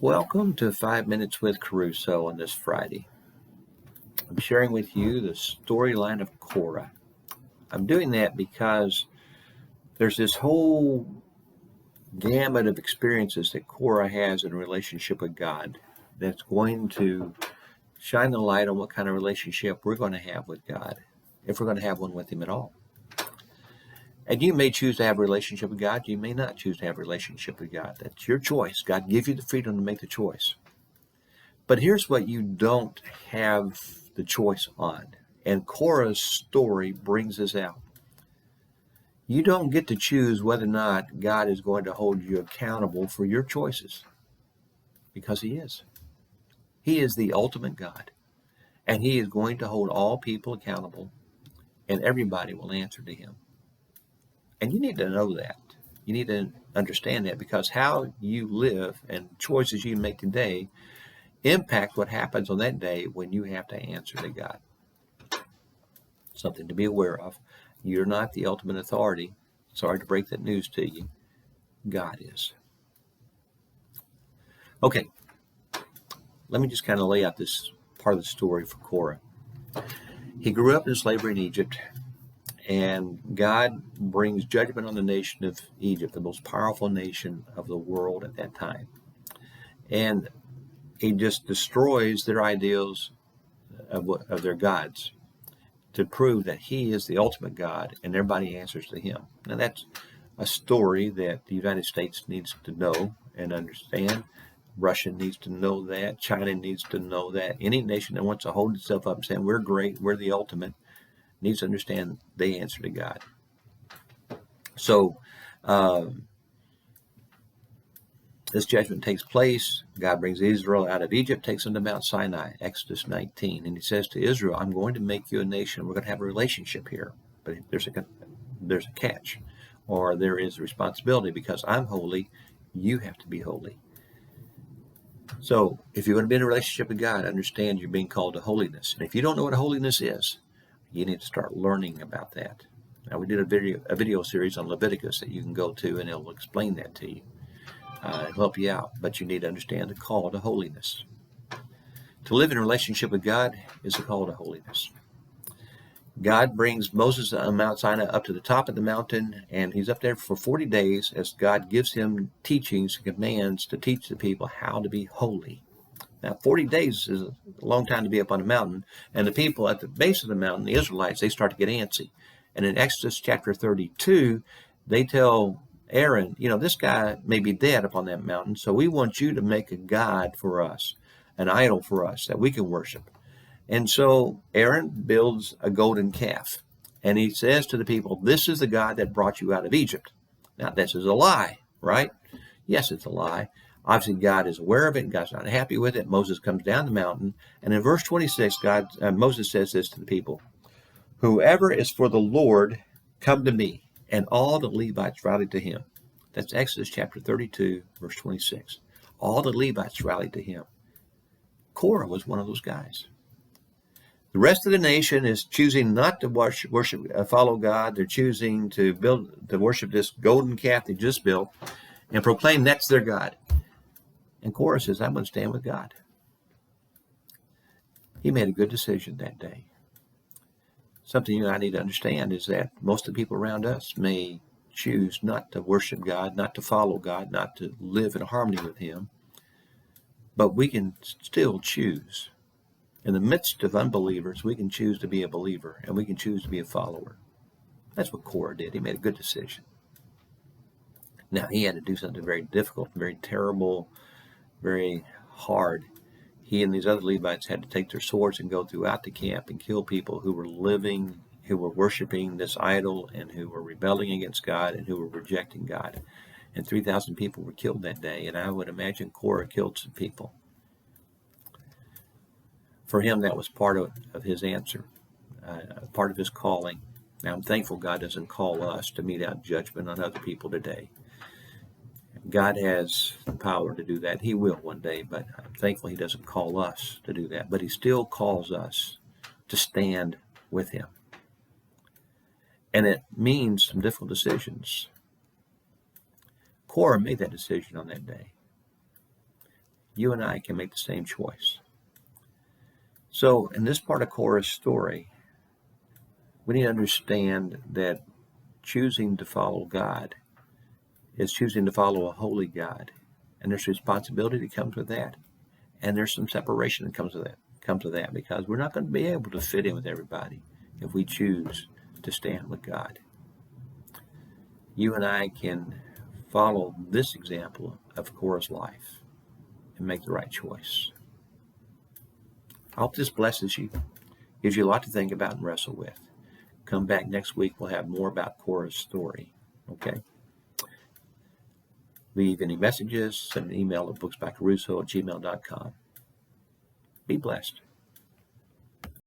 Welcome to 5 Minutes with KeRusso on this Friday. I'm sharing with you the storyline of Korah. I'm doing that because there's this whole gamut of experiences that Korah has in a relationship with God that's going to shine the light on what kind of relationship we're going to have with God, if we're going to have one with Him at all. And you may choose to have a relationship with God. You may not choose to have a relationship with God. That's your choice. God gives you the freedom to make the choice. But here's what you don't have the choice on. And Korah's story brings this out. You don't get to choose whether or not God is going to hold you accountable for your choices. Because He is. He is the ultimate God. And He is going to hold all people accountable. And everybody will answer to Him. And you need to know that. You need to understand that, because how you live and choices you make today impact what happens on that day when you have to answer to God. Something to be aware of. You're not the ultimate authority. Sorry to break that news to you. God is. Okay, let me just kind of lay out this part of the story for Korah. He grew up in slavery in Egypt, and God brings judgment on the nation of Egypt, the most powerful nation of the world at that time. And He just destroys their ideals of their gods to prove that He is the ultimate God and everybody answers to Him. Now that's a story that the United States needs to know and understand. Russia needs to know that. China needs to know that. Any nation that wants to hold itself up and saying we're great, we're the ultimate, needs to understand they answer to God. So this judgment takes place. God brings Israel out of Egypt, takes them to Mount Sinai, Exodus 19. And He says to Israel, I'm going to make you a nation. We're going to have a relationship here. But there's a catch, or there is a responsibility, because I'm holy. You have to be holy. So if you're going to be in a relationship with God, understand you're being called to holiness. And if you don't know what holiness is, you need to start learning about that. Now, we did a video series on Leviticus that you can go to, and it'll explain that to you. It'll help you out, but you need to understand the call to holiness. To live in a relationship with God is a call to holiness. God brings Moses on Mount Sinai up to the top of the mountain, and he's up there for 40 days as God gives him teachings and commands to teach the people how to be holy. Now, 40 days is a long time to be up on a mountain, and the people at the base of the mountain, the Israelites, they start to get antsy. And in Exodus chapter 32, they tell Aaron, this guy may be dead up on that mountain, so we want you to make a god for us, an idol for us that we can worship. And so Aaron builds a golden calf, and he says to the people, this is the God that brought you out of Egypt. Now, this is a lie, right? Yes, it's a lie. Obviously, God is aware of it, and God's not happy with it. Moses comes down the mountain, and in verse 26, Moses says this to the people, whoever is for the Lord, come to me. And all the Levites rallied to him. That's Exodus chapter 32, verse 26. All the Levites rallied to him. Korah was one of those guys. The rest of the nation is choosing not to follow God. They're choosing to worship this golden calf they just built and proclaim that's their God. And Korah says, I'm going to stand with God. He made a good decision that day. Something I need to understand is that most of the people around us may choose not to worship God, not to follow God, not to live in harmony with Him. But we can still choose. In the midst of unbelievers, we can choose to be a believer, and we can choose to be a follower. That's what Korah did. He made a good decision. Now, he had to do something very difficult, very terrible, very hard. He and these other Levites had to take their swords and go throughout the camp and kill people who were worshiping this idol, and who were rebelling against God, and who were rejecting God. And 3,000 people were killed that day, and I would imagine Korah killed some people. For him, that was part of his answer, part of his calling. Now, I'm thankful God doesn't call us to mete out judgment on other people today. God has the power to do that. He will one day, but I'm thankful He doesn't call us to do that. But He still calls us to stand with Him. And it means some difficult decisions. Korah made that decision on that day. You and I can make the same choice. So in this part of Korah's story, we need to understand that choosing to follow God is choosing to follow a holy God. And there's responsibility that comes with that. And there's some separation that comes with that because we're not going to be able to fit in with everybody if we choose to stand with God. You and I can follow this example of Korah's life and make the right choice. I hope this blesses you, gives you a lot to think about and wrestle with. Come back next week. We'll have more about Korah's story. Okay? Leave any messages. Send an email at booksbyKeRusso@gmail.com. Be blessed.